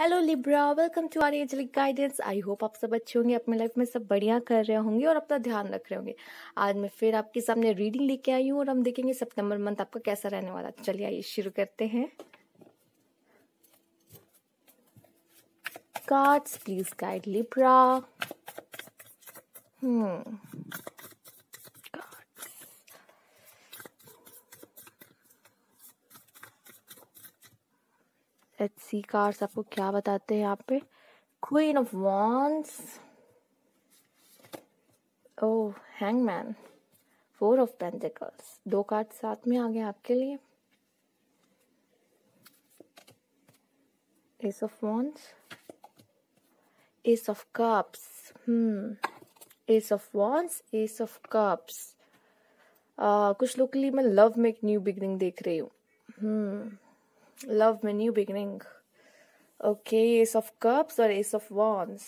Hello Libra, welcome to our angelic guidance. I hope आप सब अच्छे होंगे, अपने लाइफ में सब बढ़िया कर रहे होंगे और अपना ध्यान रख रहे होंगे। आज मैं फिर आपके सामने रीडिंग लेके आई हूँ और हम देखेंगे सितंबर मंथ आपका कैसा रहने वाला। तो चलिए आइए शुरू करते हैं। Cards please guide Libra. Let's see cards आपको क्या बताते हैं यहाँ पे। Queen of wands, oh hangman, four of pentacles. दो कार्ड साथ में आ गए आपके लिए। S of wands, S of cups, S of wands, S of cups. कुछ लोग के लिए मैं लव में एक न्यू बिगनिंग देख रही हूँ। लव में new beginning. Okay, S of cups और एस ऑफ वॉन्ड्स,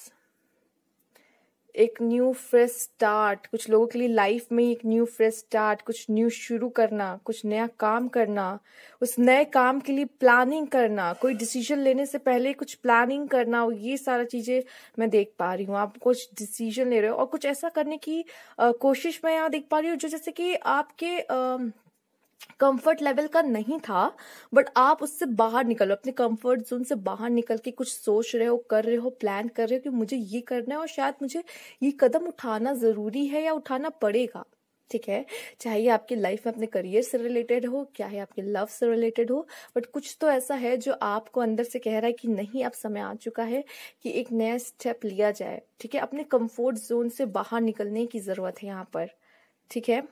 एक न्यू फ्रेश स्टार्ट। कुछ लोगों के लिए लाइफ में एक न्यू फ्रेश स्टार्ट, कुछ न्यू शुरू करना, कुछ नया काम करना, उस नए काम के लिए प्लानिंग करना, कोई डिसीजन लेने से पहले कुछ प्लानिंग करना, ये सारा चीजें मैं देख पा रही हूँ। आप कुछ डिसीजन ले रहे हो और कुछ ऐसा करने की कोशिश मैं यहाँ देख पा रही हूँ जो जैसे कि आपके कंफर्ट लेवल का नहीं था, बट आप उससे बाहर निकलो, अपने कंफर्ट जोन से बाहर निकल के कुछ सोच रहे हो, कर रहे हो, प्लान कर रहे हो कि मुझे ये करना है और शायद मुझे ये कदम उठाना जरूरी है या उठाना पड़ेगा। ठीक है, चाहे आपकी लाइफ में अपने करियर से रिलेटेड हो, चाहे आपके लव से रिलेटेड हो, बट कुछ तो ऐसा है जो आपको अंदर से कह रहा है कि नहीं, अब समय आ चुका है कि एक नया स्टेप लिया जाए। ठीक है, अपने कंफर्ट जोन से बाहर निकलने की जरूरत है यहाँ पर। ठीक है,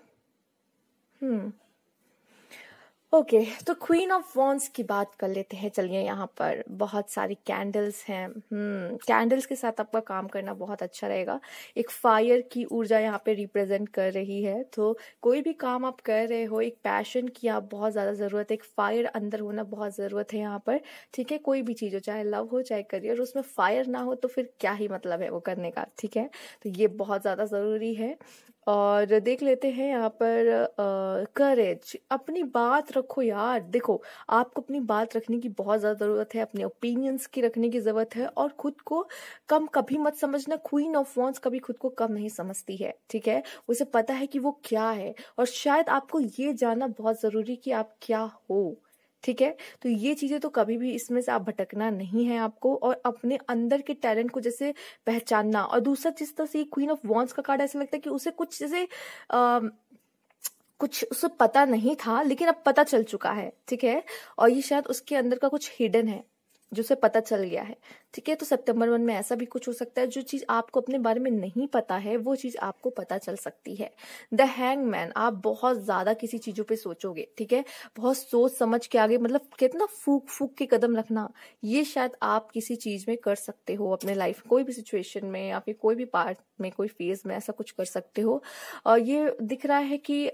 ओके, तो क्वीन ऑफ वॉन्ड्स की बात कर लेते हैं। चलिए, यहाँ पर बहुत सारी कैंडल्स हैं। कैंडल्स के साथ आपका काम करना बहुत अच्छा रहेगा। एक फायर की ऊर्जा यहाँ पे रिप्रेजेंट कर रही है। तो कोई भी काम आप कर रहे हो, एक पैशन की आप बहुत ज्यादा जरूरत है, एक फायर अंदर होना बहुत जरूरत है यहाँ पर। ठीक है, कोई भी चीज हो, चाहे लव हो चाहे करियर, उसमें फायर ना हो तो फिर क्या ही मतलब है वो करने का। ठीक है, तो ये बहुत ज्यादा जरूरी है। और देख लेते हैं यहाँ पर करेज। अपनी बात रखो यार। देखो, आपको अपनी बात रखने की बहुत ज्यादा जरूरत है, अपने ओपिनियंस की रखने की जरूरत है और खुद को कम कभी मत समझना। क्वीन ऑफ वॉन्ड्स कभी खुद को कम नहीं समझती है। ठीक है, उसे पता है कि वो क्या है और शायद आपको ये जानना बहुत जरूरी कि आप क्या हो। ठीक है, तो ये चीजें तो कभी भी इसमें से आप भटकना नहीं है आपको, और अपने अंदर के टैलेंट को जैसे पहचानना। और दूसरा चीज तो क्वीन ऑफ वॉन्ड्स का कार्ड ऐसा लगता है कि उसे कुछ जैसे कुछ उसे पता नहीं था लेकिन अब पता चल चुका है। ठीक है, और ये शायद उसके अंदर का कुछ हिडन है जो उसे पता चल गया है। ठीक है, तो सितंबर मंथ में ऐसा भी कुछ हो सकता है, जो चीज आपको अपने बारे में नहीं पता है वो चीज आपको पता चल सकती है। द हैंगमैन, आप बहुत ज्यादा किसी चीजों पे सोचोगे। ठीक है, बहुत सोच समझ के आगे, मतलब कितना फूक फूक के कदम रखना, ये शायद आप किसी चीज में कर सकते हो अपने लाइफ, कोई भी सिचुएशन में या फिर कोई भी पार्ट में, कोई फेज में ऐसा कुछ कर सकते हो। और ये दिख रहा है कि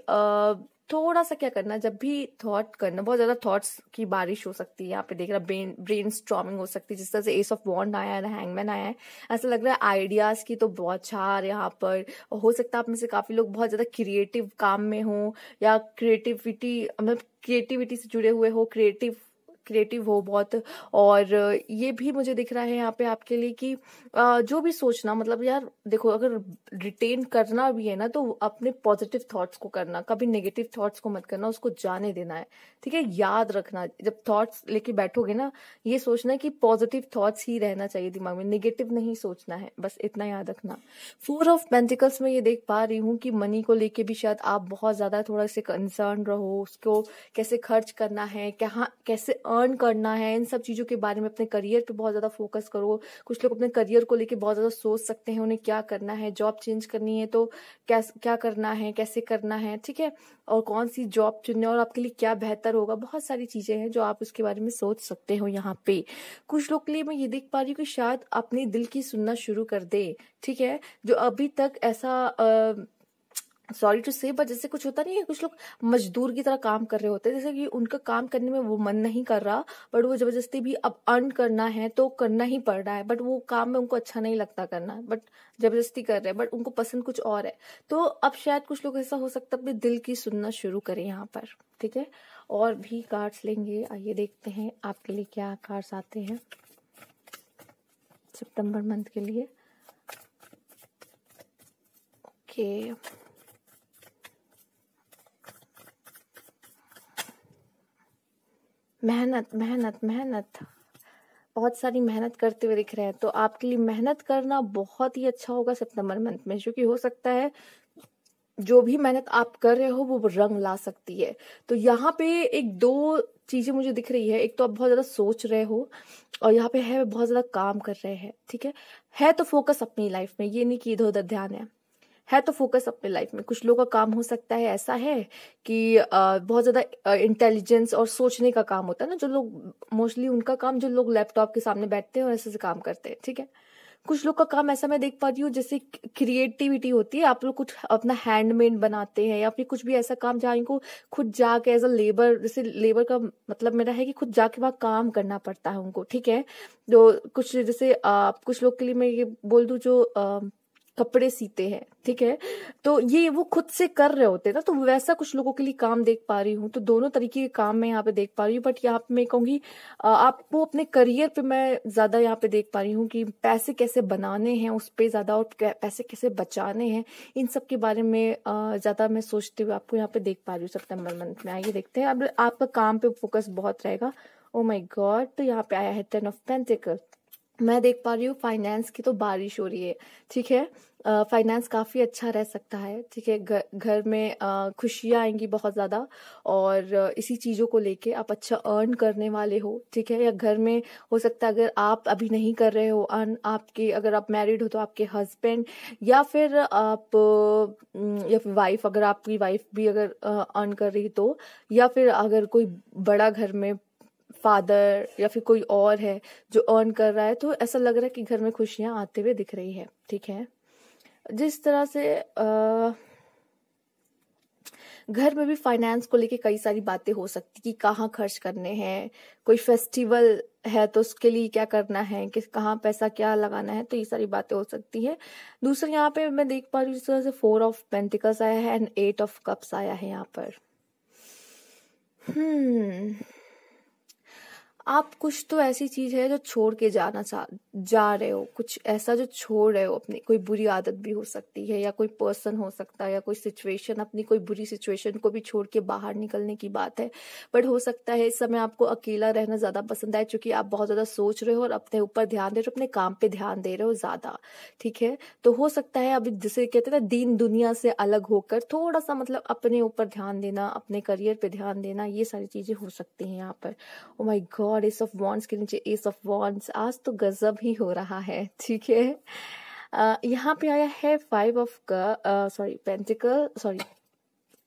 थोड़ा सा क्या करना, जब भी थॉट करना, बहुत ज्यादा थॉट्स की बारिश हो सकती है। यहाँ पे देख रहा, ब्रेन स्टॉर्मिंग हो सकती है। जिस तरह से एस ऑफ वॉन्ड आया है, हैंगमैन आया है, ऐसा लग रहा है आइडियाज की तो बहुत छार यहाँ पर। हो सकता है आप में से काफी लोग बहुत ज्यादा क्रिएटिव काम में हो या क्रिएटिविटी, मतलब क्रिएटिविटी से जुड़े हुए हो, क्रिएटिव हो बहुत। और ये भी मुझे दिख रहा है यहाँ पे आपके लिए कि जो भी सोचना, मतलब यार देखो, अगर रिटेन करना भी है ना तो अपने पॉजिटिव थॉट्स को करना, कभी नेगेटिव थॉट्स को मत करना, उसको जाने देना है। ठीक है, याद रखना, जब थॉट्स लेके बैठोगे ना, ये सोचना है कि पॉजिटिव थॉट्स ही रहना चाहिए दिमाग में, नेगेटिव नहीं सोचना है, बस इतना याद रखना। फोर ऑफ पेंटिकल्स में ये देख पा रही हूँ कि मनी को लेके भी शायद आप बहुत ज्यादा थोड़ा से कंसर्न रहो, उसको कैसे खर्च करना है, कहाँ कैसे अर्न करना है, इन सब चीजों के बारे में। अपने करियर पे बहुत ज्यादा फोकस करो। कुछ लोग अपने करियर को लेके बहुत ज्यादा सोच सकते हैं, उन्हें क्या करना है, जॉब चेंज करनी है तो क्या करना है, कैसे करना है। ठीक है, और कौन सी जॉब चुननी है और आपके लिए क्या बेहतर होगा, बहुत सारी चीजें हैं जो आप उसके बारे में सोच सकते हो यहाँ पे। कुछ लोग के लिए मैं ये देख पा रही हूँ कि शायद अपने दिल की सुनना शुरू कर दे। ठीक है, जो अभी तक ऐसा सॉरी टू से, बट जैसे कुछ होता नहीं है, कुछ लोग मजदूर की तरह काम कर रहे होते हैं, जैसे कि उनका काम करने में वो मन नहीं कर रहा, बट वो जबरदस्ती भी अब अर्न करना है तो करना ही पड़ रहा है, बट वो काम में उनको अच्छा नहीं लगता करना, बट जबरदस्ती कर रहे हैं, बट उनको पसंद कुछ और है। तो अब शायद कुछ लोग ऐसा हो सकता है अपने दिल की सुनना शुरू करें यहाँ पर। ठीक है, और भी कार्ड्स लेंगे, आइए देखते हैं आपके लिए क्या कार्ड्स आते हैं। सितंबर मंथ के लिए। ओके, मेहनत मेहनत मेहनत, बहुत सारी मेहनत करते हुए दिख रहे हैं, तो आपके लिए मेहनत करना बहुत ही अच्छा होगा सितंबर मंथ में, क्योंकि हो सकता है जो भी मेहनत आप कर रहे हो वो रंग ला सकती है। तो यहाँ पे एक दो चीजें मुझे दिख रही है, एक तो आप बहुत ज्यादा सोच रहे हो, और यहाँ पे है बहुत ज्यादा काम कर रहे हैं, ठीक है तो फोकस अपनी लाइफ में, ये नहीं कि इधर उधर ध्यान है तो फोकस अपने लाइफ में। कुछ लोगों का काम हो सकता है ऐसा है कि बहुत ज्यादा इंटेलिजेंस और सोचने का काम होता है ना, जो लोग मोस्टली उनका काम, जो लोग लैपटॉप के सामने बैठते हैं और ऐसे से काम करते हैं, ठीक है। कुछ लोग का काम ऐसा मैं देख पा रही हूँ जैसे क्रिएटिविटी होती है, आप लोग कुछ अपना हैंडमेड बनाते हैं, या फिर कुछ भी ऐसा काम जहाँ इनको खुद जाके एज अ लेबर, जैसे लेबर का मतलब मेरा है कि खुद जाके वहाँ काम करना पड़ता है उनको, ठीक है। तो कुछ जैसे कुछ लोग के लिए मैं ये बोल दूं जो कपड़े सीते हैं, ठीक है, तो ये वो खुद से कर रहे होते हैं ना, तो वैसा कुछ लोगों के लिए काम देख पा रही हूँ। तो दोनों तरीके के काम मैं यहाँ पे देख पा रही हूँ, बट यहाँ पे मैं कहूंगी आपको अपने करियर पे मैं ज्यादा यहाँ पे देख पा रही हूँ कि पैसे कैसे बनाने हैं उस पे ज्यादा, और पैसे कैसे बचाने हैं, इन सब के बारे में ज्यादा मैं सोचते हुए आपको यहाँ पे देख पा रही हूँ सितंबर मंथ में। आइए देखते हैं, अब आपका काम पे फोकस बहुत रहेगा। ओ माय गॉड, तो यहाँ पे आया है 10 ऑफ पेंटिकल। मैं देख पा रही हूँ फाइनेंस की तो बारिश हो रही है, ठीक है। फाइनेंस काफी अच्छा रह सकता है, ठीक है। घर में खुशियां आएंगी बहुत ज्यादा, और इसी चीजों को लेके आप अच्छा अर्न करने वाले हो, ठीक है। या घर में हो सकता है अगर आप अभी नहीं कर रहे हो अर्न, आपके अगर आप मैरिड हो तो आपके हस्बैंड, या फिर आप या फिर वाइफ, अगर आपकी वाइफ भी अगर अर्न कर रही तो, या फिर अगर कोई बड़ा घर में फादर या फिर कोई और है जो अर्न कर रहा है, तो ऐसा लग रहा है कि घर में खुशियां आते हुए दिख रही है, ठीक है। जिस तरह से घर में भी फाइनेंस को लेके कई सारी बातें हो सकती कि कहाँ खर्च करने हैं, कोई फेस्टिवल है तो उसके लिए क्या करना है, कि कहाँ पैसा क्या लगाना है, तो ये सारी बातें हो सकती है। दूसरा यहाँ पे मैं देख पा रही हूँ जिस तरह से 4 ऑफ पेंटिकल्स आया है एंड 8 ऑफ कप्स आया है यहाँ पर। आप कुछ तो ऐसी चीज है जो छोड़ के जा रहे हो, कुछ ऐसा जो छोड़ रहे हो अपनी, कोई बुरी आदत भी हो सकती है, या कोई पर्सन हो सकता है, या कोई सिचुएशन, अपनी कोई बुरी सिचुएशन को भी छोड़ के बाहर निकलने की बात है। बट हो सकता है इस समय आपको अकेला रहना ज्यादा पसंद आए, क्योंकि आप बहुत ज्यादा सोच रहे हो और अपने ऊपर ध्यान दे रहे हो, अपने काम पे ध्यान दे रहे हो ज्यादा, ठीक है। तो हो सकता है अभी जिसे कहते हैं ना दीन दुनिया से अलग होकर थोड़ा सा मतलब अपने ऊपर ध्यान देना, अपने करियर पे ध्यान देना, ये सारी चीजें हो सकती हैं यहाँ पर। Oh my God, S of wands के नीचे एस ऑफ वॉन्ड्स, आज तो गजब ही हो रहा है, ठीक है। यहाँ पे आया है 5 of pentacle, sorry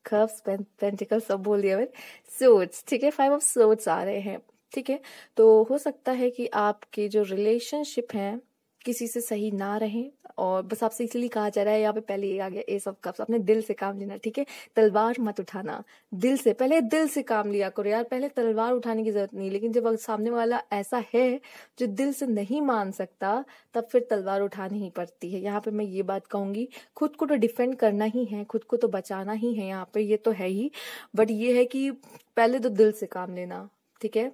curves, pentacle सब बोल दिया मैंने, सोर्ड्स, ठीक है। 5 ऑफ सोर्ड्स आ रहे हैं, ठीक है। तो हो सकता है कि आपके जो रिलेशनशिप हैं किसी से सही ना रहे, और बस आपसे इसलिए कहा जा रहा है, यहाँ पे पहले ये आ गया एस ऑफ कप्स, अपने दिल से काम लेना, ठीक है। तलवार मत उठाना, दिल से, पहले दिल से काम लिया करो यार, पहले तलवार उठाने की जरूरत नहीं। लेकिन जब सामने वाला ऐसा है जो दिल से नहीं मान सकता, तब फिर तलवार उठानी ही पड़ती है। यहाँ पे मैं ये बात कहूंगी, खुद को तो डिफेंड करना ही है, खुद को तो बचाना ही है यहाँ पे, ये तो है ही, बट ये है कि पहले तो दिल से काम लेना, ठीक है।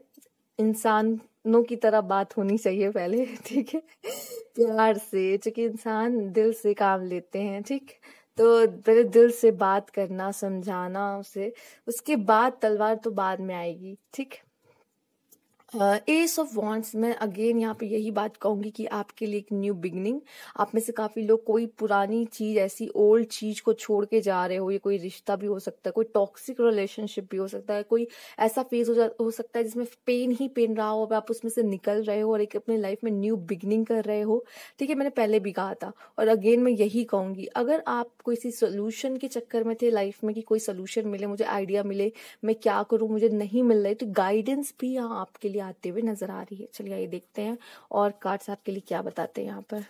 इंसानों की तरह बात होनी चाहिए पहले, ठीक है, प्यार से, क्योंकि इंसान दिल से काम लेते हैं, ठीक। तो पहले दिल से बात करना, समझाना उसे, उसके बाद तलवार तो बाद में आएगी, ठीक। एस ऑफ वॉन्ड्स में अगेन यहाँ पे यही बात कहूंगी कि आपके लिए एक न्यू बिगनिंग, आप में से काफी लोग कोई पुरानी चीज, ऐसी ओल्ड चीज को छोड़ के जा रहे हो, ये कोई रिश्ता भी हो सकता है, कोई टॉक्सिक रिलेशनशिप भी हो सकता है, कोई ऐसा फेज हो सकता है जिसमें पेन ही पेन रहा हो, अब आप उसमें से निकल रहे हो और एक अपने लाइफ में न्यू बिगनिंग कर रहे हो, ठीक है। मैंने पहले भी कहा था और अगेन मैं यही कहूंगी, अगर आप किसी सोल्यूशन के चक्कर में थे लाइफ में कि कोई सोल्यूशन मिले, मुझे आइडिया मिले, मैं क्या करूं, मुझे नहीं मिल रही, तो गाइडेंस भी यहाँ आपके लिए आते हुए नजर आ रही है। चलिए आइए देखते हैं और कार्ड्स आपके लिए क्या बताते हैं यहाँ पर।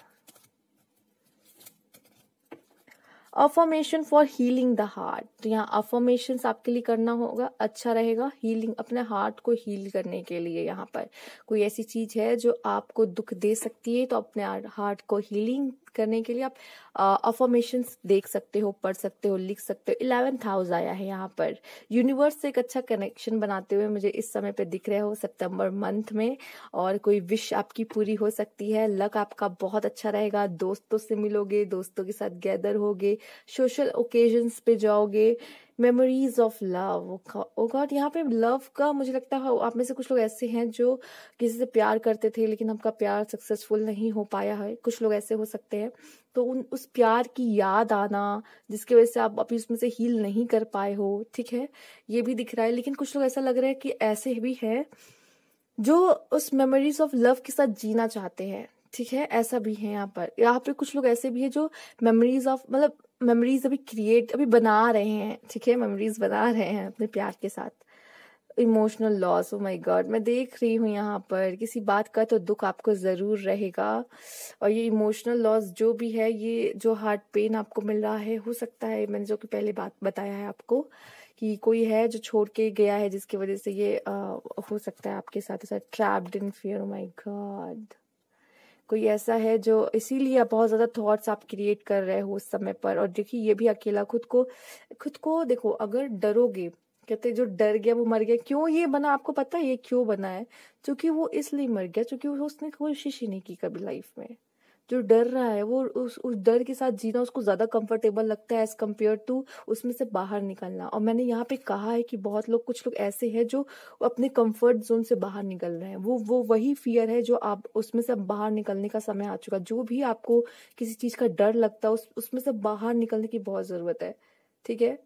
Affirmation for healing the heart, तो यहाँ अफर्मेशन आपके लिए करना होगा, अच्छा रहेगा हीलिंग, अपने हार्ट को हील करने के लिए। यहाँ पर कोई ऐसी चीज है जो आपको दुख दे सकती है, तो अपने हार्ट को हीलिंग करने के लिए आप अफर्मेशंस देख सकते हो, पढ़ सकते हो, लिख सकते हो। 11th हाउस आया है यहाँ पर, यूनिवर्स से एक अच्छा कनेक्शन बनाते हुए मुझे इस समय पे दिख रहे हो सितंबर मंथ में। और कोई विश आपकी पूरी हो सकती है, लक आपका बहुत अच्छा रहेगा, दोस्तों से मिलोगे, दोस्तों के साथ गैदर होगे, सोशल ओकेजन्स पे जाओगे, memories of love. Oh God, यहाँ पे लव का मुझे लगता है आप में से कुछ लोग ऐसे हैं जो किसी से प्यार करते थे लेकिन आपका प्यार सक्सेसफुल नहीं हो पाया है, कुछ लोग ऐसे हो सकते हैं। तो उस प्यार की याद आना जिसकी वजह से आप अभी उसमें से हील नहीं कर पाए हो, ठीक है, ये भी दिख रहा है। लेकिन कुछ लोग ऐसा लग रहा है कि ऐसे भी है जो उस मेमोरीज ऑफ लव के साथ जीना चाहते हैं, ठीक है, ऐसा भी है यहाँ पर। यहाँ पे कुछ लोग ऐसे भी है जो मेमोरीज ऑफ मतलब मेमोरीज अभी बना रहे हैं, ठीक है, मेमोरीज बना रहे हैं अपने प्यार के साथ। Emotional loss, oh my God, मैं देख रही हूँ यहाँ पर किसी बात का तो दुख आपको जरूर रहेगा। और ये इमोशनल लॉस जो भी है, ये जो हार्ट पेन आपको मिल रहा है, हो सकता है मैंने जो कि पहले बात बताया है आपको कि कोई है जो छोड़ के गया है जिसकी वजह से ये हो सकता है आपके साथ ऐसा trapped in fear. Oh my God, कोई ऐसा है जो इसीलिए आप बहुत ज्यादा थॉट्स आप क्रिएट कर रहे हो उस समय पर। और देखिए ये भी अकेला खुद को देखो, अगर डरोगे, कहते जो डर गया वो मर गया, क्यों ये बना आपको पता है ये क्यों बना है? क्योंकि वो इसलिए मर गया क्योंकि उसने कोशिश ही नहीं की कभी लाइफ में। जो डर रहा है वो उस डर के साथ जीना उसको ज्यादा कंफर्टेबल लगता है एज कम्पेयर टू उसमें से बाहर निकलना। और मैंने यहाँ पे कहा है कि कुछ लोग ऐसे हैं जो अपने कंफर्ट जोन से बाहर निकल रहे हैं। वो वही फियर है जो आप उसमें से बाहर निकलने का समय आ चुका। जो भी आपको किसी चीज का डर लगता है उसमें से बाहर निकलने की बहुत जरूरत है, ठीक है।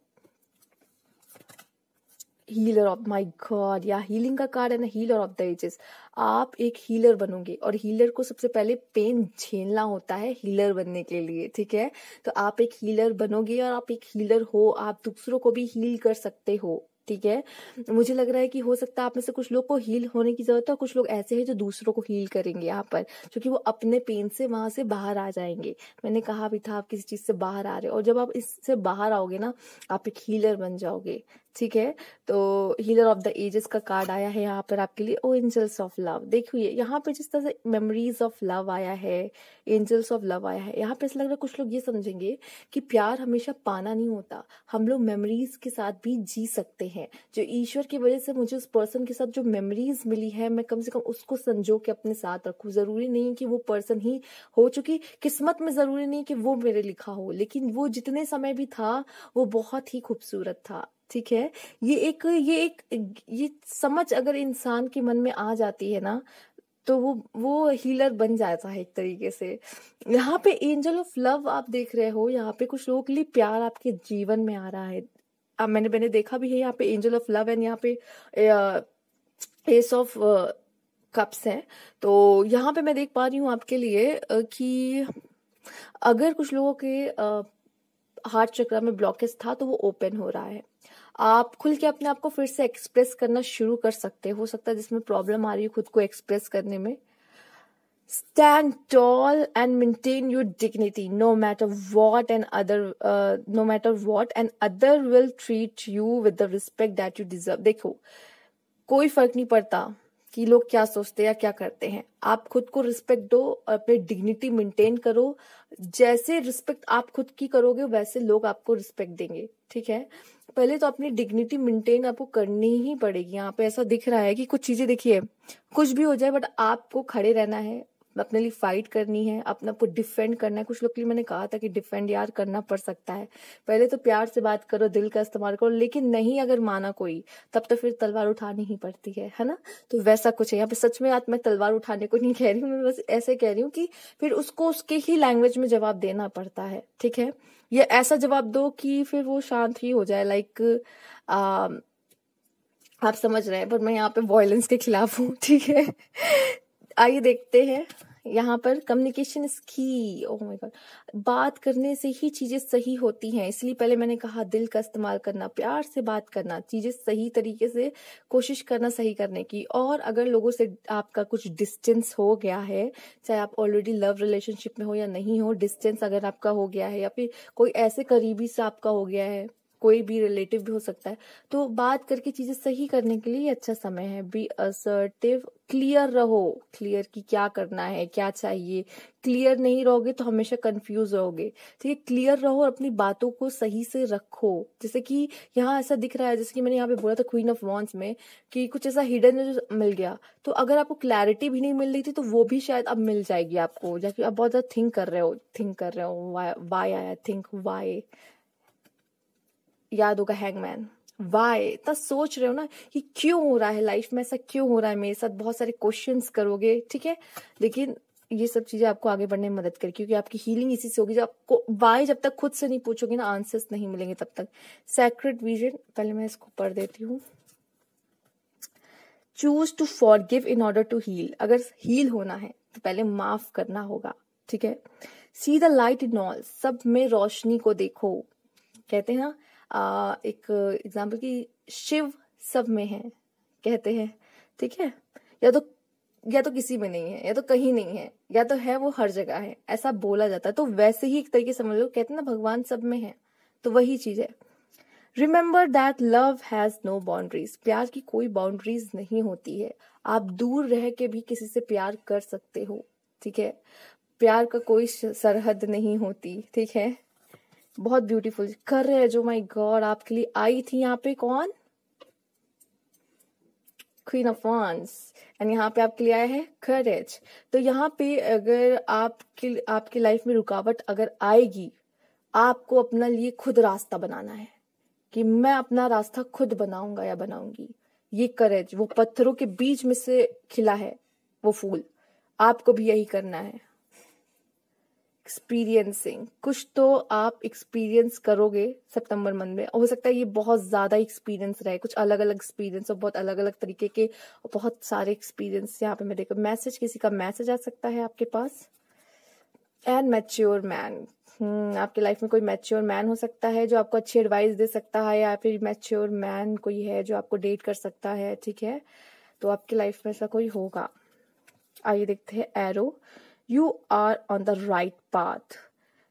हीलर ऑफ माय गॉड, या हीलिंग का कार्ड है ना, हीलर ऑफ द एजेस। आप एक हीलर बनोगे और हीलर को सबसे पहले पेन झेलना होता है हीलर बनने के लिए, ठीक है। तो आप एक हीलर बनोगे और आप एक हीलर हो, आप दूसरों को भी हील कर सकते हो, ठीक है। मुझे लग रहा है कि हो सकता है आप में से कुछ लोग को हील होने की जरूरत है और कुछ लोग ऐसे हैं जो दूसरों को हील करेंगे यहाँ पर, क्योंकि वो अपने पेन से वहां से बाहर आ जाएंगे। मैंने कहा भी था आप किसी चीज से बाहर आ रहे हो, और जब आप इससे बाहर आओगे ना आप एक हीलर बन जाओगे, ठीक है। तो हीलर ऑफ द एजेस का कार्ड आया है यहाँ पर आपके लिए। ओ एंजल्स ऑफ लव, देखिए यहाँ पे जिस तरह से मेमोरीज ऑफ लव आया है, एंजल्स ऑफ लव आया है, यहाँ पे ऐसा लग रहा है कुछ लोग ये समझेंगे कि प्यार हमेशा पाना नहीं होता, हम लोग मेमोरीज के साथ भी जी सकते हैं। जो ईश्वर की वजह से मुझे उस पर्सन के साथ जो मेमोरीज मिली है, मैं कम से कम उसको संजो के अपने साथ रखूं। जरूरी नहीं कि वो पर्सन ही हो, चुकी किस्मत में जरूरी नहीं कि वो मेरे लिखा हो, लेकिन वो जितने समय भी था वो बहुत ही खूबसूरत था, ठीक है। ये समझ अगर इंसान के मन में आ जाती है ना तो वो हीलर बन जाता है एक तरीके से। यहाँ पे एंजल ऑफ लव आप देख रहे हो, यहाँ पे कुछ लोगों के लिए प्यार आपके जीवन में आ रहा है। अब मैंने देखा भी है यहाँ पे एंजल ऑफ लव एंड यहाँ पे एस ऑफ कप्स है। तो यहाँ पे मैं देख पा रही हूँ आपके लिए कि अगर कुछ लोगों के हार्ट चक्र में ब्लॉकेज था तो वो ओपन हो रहा है। आप खुल के अपने आप को फिर से एक्सप्रेस करना शुरू कर सकते हो सकता है जिसमें प्रॉब्लम आ रही है खुद को एक्सप्रेस करने में। Stand tall and maintain your dignity no matter what and other will treat you with the respect that you deserve। देखो कोई फर्क नहीं पड़ता कि लोग क्या सोचते हैं या क्या करते हैं, आप खुद को रिस्पेक्ट दो, अपनी डिग्निटी मेंटेन करो। जैसे रिस्पेक्ट आप खुद की करोगे वैसे लोग आपको रिस्पेक्ट देंगे, ठीक है। पहले तो अपनी डिग्निटी मेंटेन आपको करनी ही पड़ेगी। यहाँ पे ऐसा दिख रहा है कि कुछ चीजें, देखिए कुछ भी हो जाए बट आपको खड़े रहना है, अपने लिए फाइट करनी है, अपने आप को डिफेंड करना है। कुछ लोग के लिए मैंने कहा था कि डिफेंड यार करना पड़ सकता है, पहले तो प्यार से बात करो, दिल का इस्तेमाल करो, लेकिन नहीं अगर माना कोई तब तो फिर तलवार उठानी ही पड़ती है ना। तो वैसा कुछ है यहाँ पे। सच में आज मैं तलवार उठाने को नहीं कह रही हूँ, मैं बस ऐसे कह रही हूँ कि फिर उसको उसके ही लैंग्वेज में जवाब देना पड़ता है, ठीक है। ये ऐसा जवाब दो कि फिर वो शांत ही हो जाए, लाइक आप समझ रहे हैं, पर मैं यहाँ पे वॉयलेंस के खिलाफ हूँ, ठीक है। आइए देखते हैं यहाँ पर कम्युनिकेशन इज की। ओह माय गॉड, बात करने से ही चीजें सही होती हैं, इसलिए पहले मैंने कहा दिल का इस्तेमाल करना, प्यार से बात करना, चीजें सही तरीके से कोशिश करना सही करने की। और अगर लोगों से आपका कुछ डिस्टेंस हो गया है, चाहे आप ऑलरेडी लव रिलेशनशिप में हो या नहीं हो, डिस्टेंस अगर आपका हो गया है या फिर कोई ऐसे करीबी से आपका हो गया है कोई भी रिलेटिव भी हो सकता है। तो बात करके चीजें सही करने के लिए अच्छा समय है। बी असर्टिव, क्लियर रहो, क्लियर कि क्या करना है, क्या चाहिए। क्लियर नहीं रहोगे तो हमेशा कंफ्यूज रहोगे, ठीक है। क्लियर रहो और अपनी बातों को सही से रखो। जैसे कि यहाँ ऐसा दिख रहा है, जैसे कि मैंने यहाँ पे बोला था क्वीन ऑफ वॉन्ड्स में, कि कुछ ऐसा हिडन है जो मिल गया। तो अगर आपको क्लैरिटी भी नहीं मिल रही थी तो वो भी शायद अब मिल जाएगी आपको, जाके आप बहुत ज्यादा थिंक कर रहे हो, वाई आई थिंक वाई, याद होगा हैंगमैन। वाई, इतना सोच रहे हो ना कि क्यों हो रहा है लाइफ में, ऐसा क्यों हो रहा है मेरे साथ, बहुत सारे क्वेश्चंस करोगे, ठीक है। लेकिन ये सब चीजें आपको आगे बढ़ने में मदद करेगी, क्योंकि आपकी हीलिंग इसी से होगी। जब आपको वाई जब तक खुद से नहीं पूछोगे ना, आंसर्स नहीं मिलेंगे तब तक। सैक्रेड विजन, पहले मैं इसको पढ़ देती हूँ। Choose to forgive in order to heal, अगर हील होना है तो पहले माफ करना होगा, ठीक है। See the light in all, सब में रोशनी को देखो। कहते हैं ना एक एग्जाम्पल की शिव सब में है, कहते हैं, ठीक है। या तो किसी में नहीं है, या तो कहीं नहीं है, या तो है वो हर जगह है, ऐसा बोला जाता है। तो वैसे ही एक तरीके से समझ लो, कहते हैं ना भगवान सब में है, तो वही चीज है। Remember that love has no boundaries, प्यार की कोई बाउंड्रीज नहीं होती है। आप दूर रह के भी किसी से प्यार कर सकते हो, ठीक है। प्यार का कोई सरहद नहीं होती, ठीक है। बहुत beautiful courage, oh my God, आपके लिए आई थी यहाँ पे कौन, क्वीन ऑफ वॉन्ड्स, एंड यहाँ पे आपके लिए आया है करेज। तो यहाँ पे अगर आपकी लाइफ में रुकावट अगर आएगी, आपको अपना लिए खुद रास्ता बनाना है, कि मैं अपना रास्ता खुद बनाऊंगा या बनाऊंगी। ये करेज, वो पत्थरों के बीच में से खिला है वो फूल, आपको भी यही करना है। एक्सपीरियंसिंग, कुछ तो आप एक्सपीरियंस करोगे सितंबर मंथ में। हो सकता है ये बहुत ज्यादा एक्सपीरियंस रहे, कुछ अलग अलग एक्सपीरियंस और बहुत अलग अलग तरीके के और बहुत सारे एक्सपीरियंस। यहाँ पे मैं देखो मैसेज, किसी का मैसेज आ सकता है आपके पास। एंड मैच्योर मैन, आपकी लाइफ में कोई मैच्योर मैन हो सकता है जो आपको अच्छी एडवाइस दे सकता है, या फिर मैच्योर मैन कोई है जो आपको डेट कर सकता है, ठीक है। तो आपकी लाइफ में ऐसा कोई होगा। आइए देखते हैं arrow. You are on the right path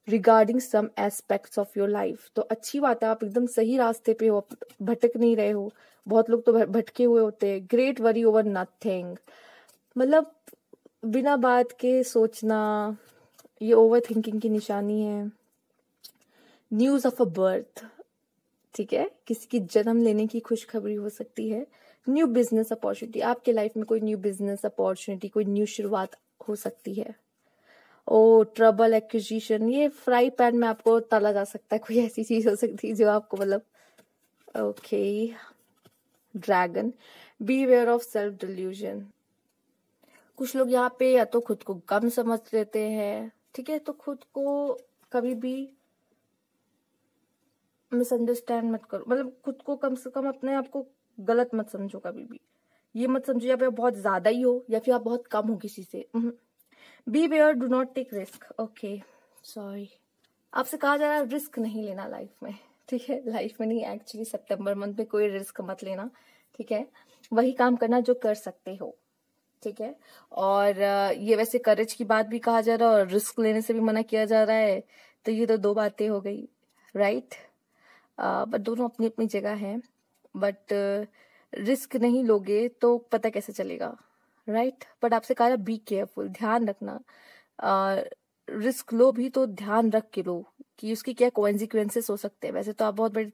regarding some aspects of your life, तो अच्छी बात है, आप एकदम सही रास्ते पे हो, भटक नहीं रहे हो। बहुत लोग तो भटके हुए होते हैं। ग्रेट वरी ओवर नथिंग, मतलब बिना बात के सोचना, ये ओवर थिंकिंग की निशानी है। न्यूज ऑफ अ बर्थ, ठीक है, किसी की जन्म लेने की खुशखबरी हो सकती है। न्यू बिजनेस अपॉर्चुनिटी, आपके लाइफ में कोई न्यू बिजनेस अपॉर्चुनिटी, कोई न्यू शुरुआत हो सकती है। ओ ट्रबल एक्विजिशन, ये फ्राई पैन में आपको तला जा सकता है, कोई ऐसी चीज हो सकती है जो आपको मतलब। Okay, dragon, beware of self delusion, कुछ लोग यहाँ पे या तो खुद को कम समझ लेते हैं, ठीक है, तो खुद को कभी भी मिसअंडरस्टैंड मत करो, मतलब खुद को कम से कम अपने आप को गलत मत समझो कभी भी। ये मत समझो या फिर आप बहुत ज्यादा ही हो या फिर आप बहुत कम हो किसी से। Beware, do not take risk, okay sorry, आपसे कहा जा रहा है रिस्क नहीं लेना लाइफ में, ठीक है। लाइफ में नहीं, एक्चुअली सितंबर मंथ में कोई रिस्क मत लेना, ठीक है। वही काम करना जो कर सकते हो, ठीक है। और ये वैसे करेज की बात भी कहा जा रहा है और रिस्क लेने से भी मना किया जा रहा है, तो ये तो दो बातें हो गई, राइट। बट दोनों अपनी अपनी जगह है। बट रिस्क नहीं लोगे तो पता कैसे चलेगा, राइट। बट आपसे कहा बी केयरफुल, ध्यान रखना। रिस्क लो भी तो ध्यान रख के लो कि उसकी क्या कॉन्सिक्वेंसेस हो सकते हैं। वैसे तो आप बहुत बड़े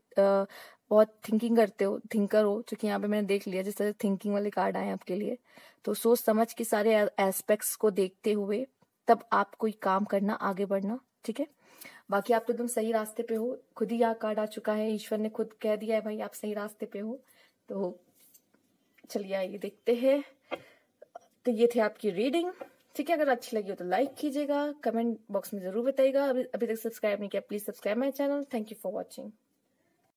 बहुत थिंकिंग करते हो, थिंकर हो, क्योंकि यहाँ पे मैंने देख लिया जिस तरह थिंकिंग वाले कार्ड आए आपके लिए। तो सोच समझ के सारे एस्पेक्ट्स को देखते हुए तब आप कोई काम करना, आगे बढ़ना, ठीक है। बाकी आप तो एकदम सही रास्ते पे हो, खुद ही यहाँ कार्ड आ चुका है, ईश्वर ने खुद कह दिया है भाई आप सही रास्ते पे हो। तो चलिए आइए देखते हैं। तो ये थे आपकी रीडिंग, ठीक है। अगर अच्छी लगी हो तो लाइक कीजिएगा, कमेंट बॉक्स में जरूर बताइएगा। अभी तक सब्सक्राइब नहीं किया, please subscribe my channel. Thank you for watching.